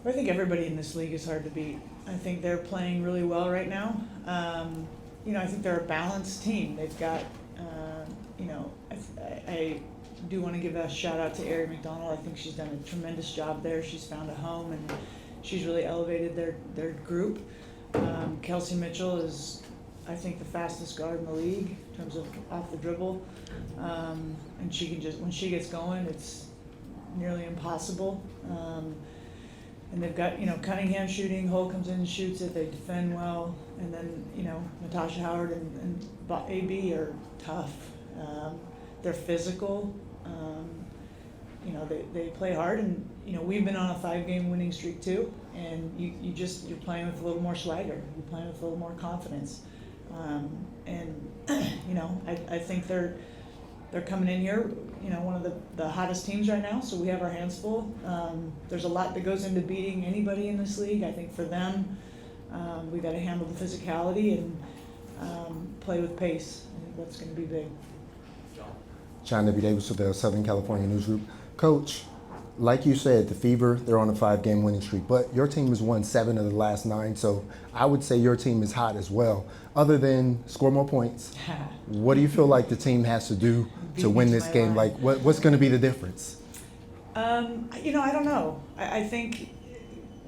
I think everybody in this league is hard to beat. I think they're playing really well right now. I think they're a balanced team. They've got, I do want to give a shout out to Ari McDonald. I think she's done a tremendous job there. She's found a home and she's really elevated their group. Kelsey Mitchell is, I think, the fastest guard in the league in terms of off the dribble. And she can just, when she gets going, it's nearly impossible. And they've got, Cunningham shooting, Hull comes in and shoots it, they defend well, and then, Natasha Howard and AB are tough. They're physical, they play hard, and, we've been on a 5-game winning streak too, and you're playing with a little more swagger, you're playing with a little more confidence. I think they're coming in here, one of the hottest teams right now, so we have our hands full. There's a lot that goes into beating anybody in this league. I think for them, we got to handle the physicality and play with pace. I think that's going to be big. John W. Davis with the Southern California News Group. Coach, like you said, the Fever, they're on a 5-game winning streak, but your team has won 7 of the last 9, so I would say your team is hot as well. Other than score more points, what do you feel like the team has to do to win this game? Like, what's going to be the difference? I don't know. I think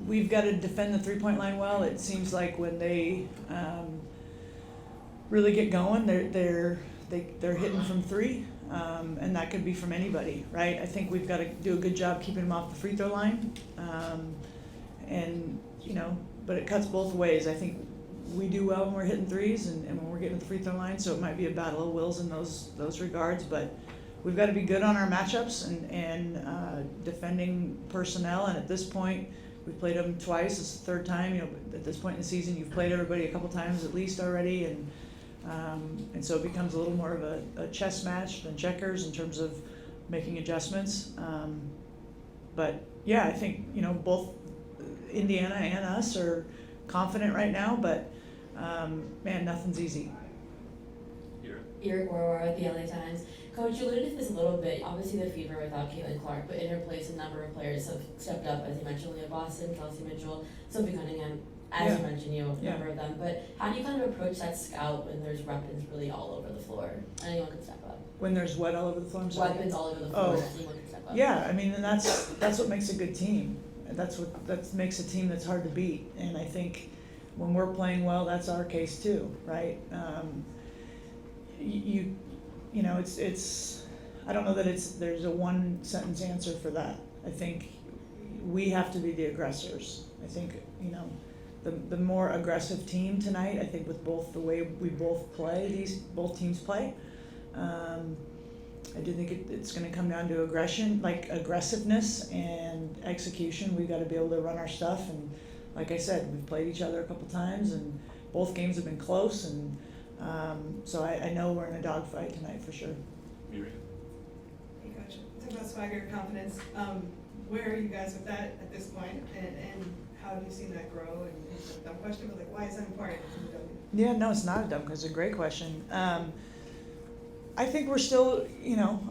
we've got to defend the three-point line well. It seems like when they really get going, they're hitting from three, and that could be from anybody, right? I think we've got to do a good job keeping them off the free throw line, but it cuts both ways. I think we do well when we're hitting threes and when we're getting to the free throw line, so it might be a battle of wills in those regards, but we've got to be good on our matchups and defending personnel, and at this point, we've played them twice. It's the third time. At this point in the season, you've played everybody a couple times at least already, and so it becomes a little more of a chess match than checkers in terms of making adjustments. But yeah, I think both Indiana and us are confident right now, but man, nothing's easy. Eric Warwar with the LA Times. Coach, you alluded to this a little bit. Obviously, the Fever without Caitlin Clark, but in her place, a number of players have stepped up, as you mentioned, Leah Boston, Kelsey Mitchell, Sophie Cunningham, as you mentioned, a number of them. But how do you kind of approach that scout when there's weapons really all over the floor? Anyone can step up. When there's what all over the floor? I'm sorry? Weapons all over the floor. Anyone can step up. Yeah, I mean, and that's what makes a good team. That makes a team that's hard to beat. And I think when we're playing well, that's our case too, right? It's I don't know that there's a one sentence answer for that. I think we have to be the aggressors. I think the more aggressive team tonight, I think with both the way we both both teams play, I do think it's going to come down to aggression, like aggressiveness and execution. We've got to be able to run our stuff, and like I said, we've played each other a couple times, and both games have been close, and so I know we're in a dogfight tonight for sure. Hey Coach, talk about swagger, confidence. Where are you guys with that at this point, and how have you seen that grow? And it's a dumb question, but why is that important? Yeah, no, it's not a dumb question. It's a great question. I think we're still,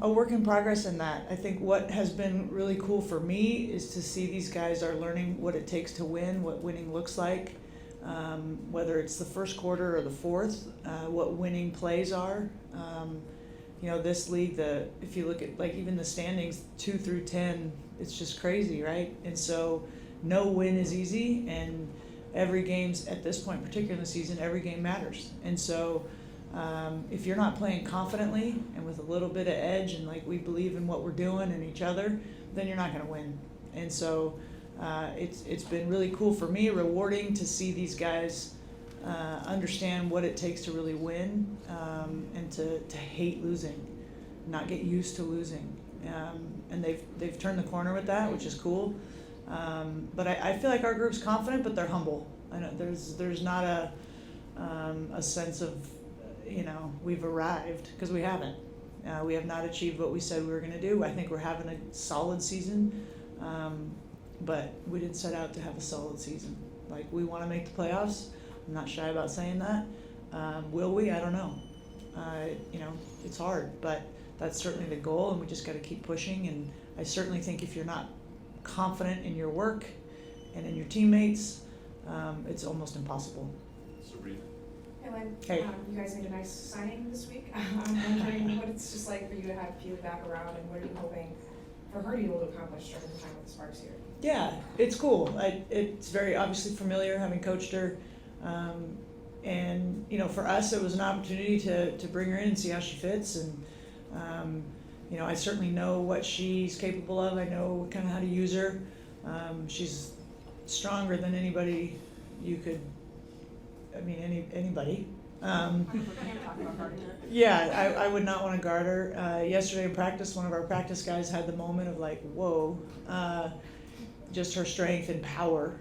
a work in progress in that. I think what has been really cool for me is to see these guys are learning what it takes to win, what winning looks like, whether it's the first quarter or the fourth, what winning plays are. This league, if you look at even the standings 2 through 10, it's just crazy, right? And so no win is easy, and every game's at this point, particularly in the season, every game matters. And so if you're not playing confidently and with a little bit of edge and we believe in what we're doing and each other, then you're not going to win. And so it's been really cool for me, rewarding to see these guys understand what it takes to really win, and to hate losing, not get used to losing. And they've turned the corner with that, which is cool. But I feel like our group's confident, but they're humble. I know there's not a sense of we've arrived, because we haven't. We have not achieved what we said we were going to do. I think we're having a solid season, but we didn't set out to have a solid season. We want to make the playoffs. I'm not shy about saying that. Will we? I don't know. It's hard, but that's certainly the goal, and we just got to keep pushing. And I certainly think if you're not confident in your work and in your teammates, it's almost impossible. Sabrina. Hey Lynn, Hey. You guys made a nice signing this week. I'm wondering what it's just like for you to have Pili back around, and what are you hoping for her to be able to accomplish during the time with the Sparks here? Yeah, it's cool. It's very obviously familiar, having coached her. And, you know, for us, it was an opportunity to bring her in and see how she fits. And, you know, I certainly know what she's capable of. I know kind of how to use her. She's stronger than anybody you could, I mean, anybody. Yeah, I would not want to guard her. Yesterday in practice, one of our practice guys had the moment of like, whoa, just her strength and power.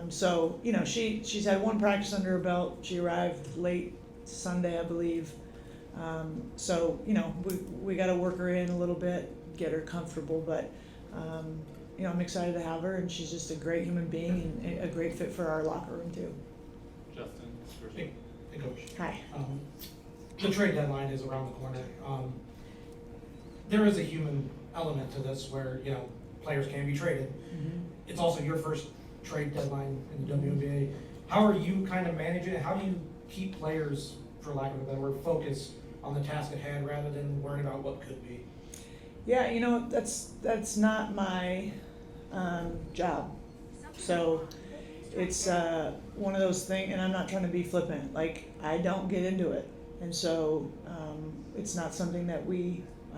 So, you know, she's had one practice under her belt. She arrived late Sunday, I believe. So, you know, we got to work her in a little bit, get her comfortable, but, you know, I'm excited to have her, and she's just a great human being and a great fit for our locker room too. Justin. First. Hey, Coach. Hi. The trade deadline is around the corner. There is a human element to this where, you know, players can be traded. Mm-hmm. It's also your first trade deadline in the WNBA. How are you kind of managing it? How do you keep players, for lack of a better word, focused on the task at hand rather than worrying about what could be? Yeah, you know, that's not my job. So it's one of those things, and I'm not trying to be flippant. Like, I don't get into it, and so it's not something that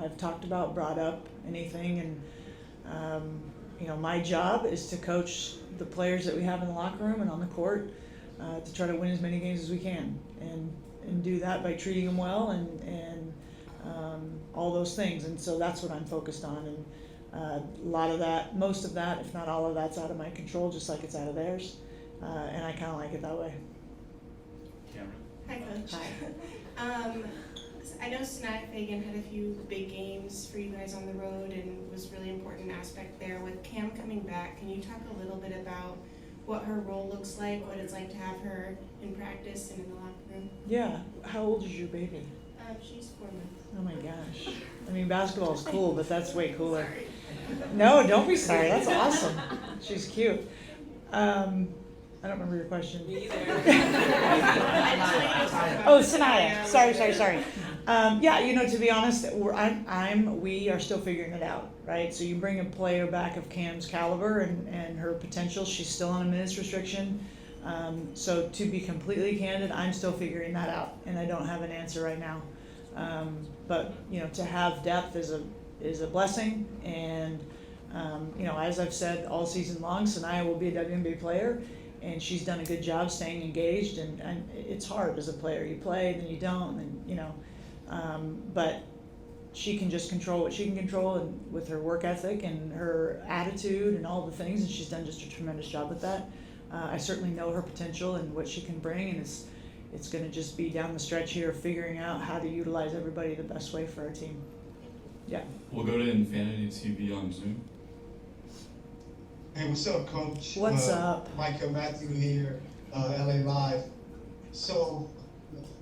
I've talked about, brought up, anything. And you know, my job is to coach the players that we have in the locker room and on the court to try to win as many games as we can, and do that by treating them well and all those things. And so that's what I'm focused on. And a lot of that, most of that, if not all of that's out of my control, just like it's out of theirs. And I kind of like it that way. Cameron. Hi, Coach. Hi. I know Sinai Fagan had a few big games for you guys on the road and was a really important aspect there. With Cam coming back, can you talk a little bit about what her role looks like, what it's like to have her in practice and in the locker room? Yeah. How old is your baby? She's 4 months. Oh my gosh. I mean, basketball is cool, but that's way cooler. Sorry. No, don't be sorry. That's awesome. She's cute. I don't remember your question. Me either. Oh, Sanaya. Sorry. Yeah, you know, to be honest, we are still figuring it out, right? So you bring a player back of Cam's caliber and her potential. She's still on a minutes restriction. So to be completely candid, I'm still figuring that out, and I don't have an answer right now. But you know, to have depth is a blessing, and you know, as I've said all season long, Sanaya will be a WNBA player, and she's done a good job staying engaged. And it's hard as a player. You play, then you don't, and you know. But she can just control what she can control, and with her work ethic and her attitude and all the things, and she's done just a tremendous job with that. I certainly know her potential and what she can bring, and it's going to just be down the stretch here, figuring out how to utilize everybody the best way for our team. Yeah. We'll go to Infinity TV on Zoom. Hey, what's up, Coach? What's up? Michael Matthew here, LA Live. So,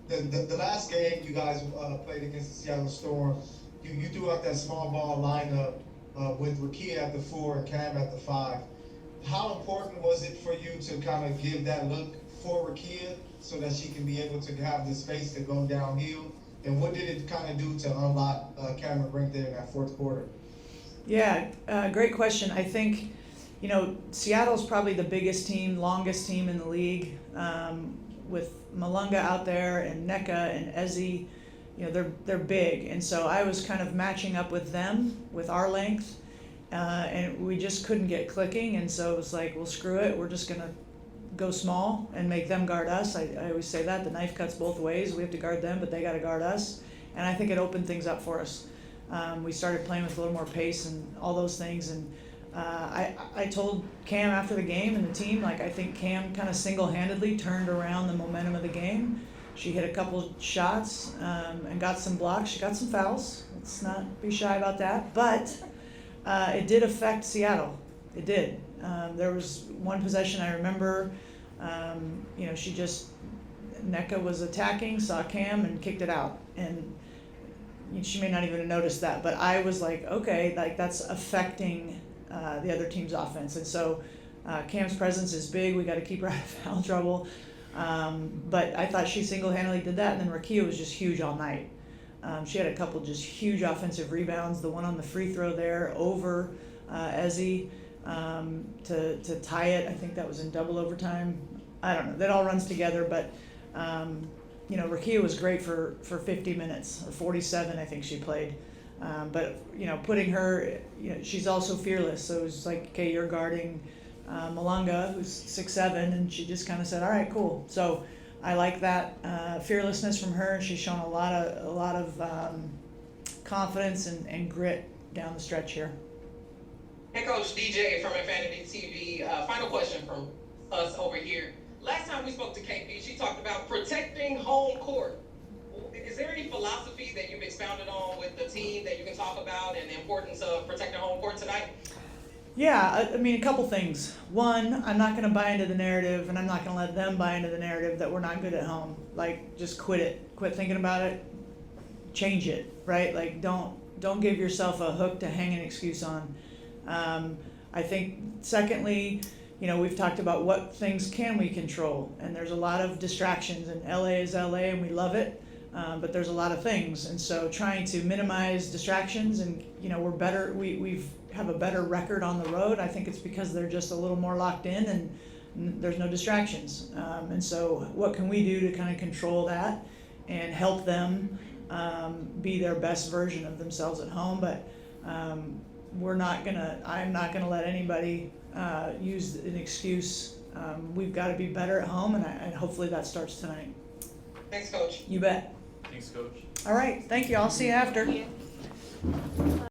the last game you guys played against the Seattle Storm, you threw out that small ball lineup with Rakia at the 4 and Cam at the 5. How important was it for you to kind of give that look for Rakia so that she can be able to have the space to go downhill? And what did it kind of do to unlock Cameron Brink there in that fourth quarter? Yeah, great question. I think, you know, Seattle's probably the biggest team, longest team in the league, with Malunga out there and Nneka and Ezzy. You know, they're big, and so I was kind of matching up with them with our length, and we just couldn't get clicking. And so it was like, well, screw it. We're just gonna go small and make them guard us. I always say that the knife cuts both ways. We have to guard them, but they got to guard us. And I think it opened things up for us. We started playing with a little more pace and all those things. And I told Cam after the game and the team, like, I think Cam kind of single-handedly turned around the momentum of the game. She hit a couple shots and got some blocks. She got some fouls. Let's not be shy about that. But it did affect Seattle. It did. There was one possession I remember, you know, Nneka was attacking, saw Cam and kicked it out. And she may not even have noticed that, but I was like, okay, like that's affecting the other team's offense. And so Cam's presence is big. We got to keep her out of foul trouble. But I thought she single-handedly did that. And then Rakia was just huge all night. She had a couple just huge offensive rebounds. The one on the free throw there over Ezzy to tie it. I think that was in double overtime. I don't know. That all runs together. But you know, Rakia was great for 50 minutes or 47. I think she played. But you know, putting her, you know, she's also fearless. So it was like, okay, you're guarding Malanga, who's 6'7", and she just kind of said, all right, cool. So I like that fearlessness from her. She's shown a lot of confidence and grit down the stretch here. Hey, Coach DJ from Infinity TV. Final question from us over here. Last time we spoke to KP, she talked about protecting home court. Is there any philosophy that you've expounded on with the team that you can talk about and the importance of protecting home court tonight? Yeah, I mean, a couple things. One, I'm not going to buy into the narrative, and I'm not going to let them buy into the narrative that we're not good at home. Like, just quit it. Quit thinking about it. Change it, right? Like, don't give yourself a hook to hang an excuse on. I think, secondly, you know, we've talked about what things can we control, and there's a lot of distractions, and LA is LA, and we love it, but there's a lot of things, and so trying to minimize distractions, and you know, we're better. We've have a better record on the road. I think it's because they're just a little more locked in, and there's no distractions, and so what can we do to kind of control that and help them be their best version of themselves at home? But I'm not gonna let anybody use an excuse. We've got to be better at home, and hopefully that starts tonight. Thanks, Coach. You bet. Thanks, Coach. All right, thank you. I'll see you after.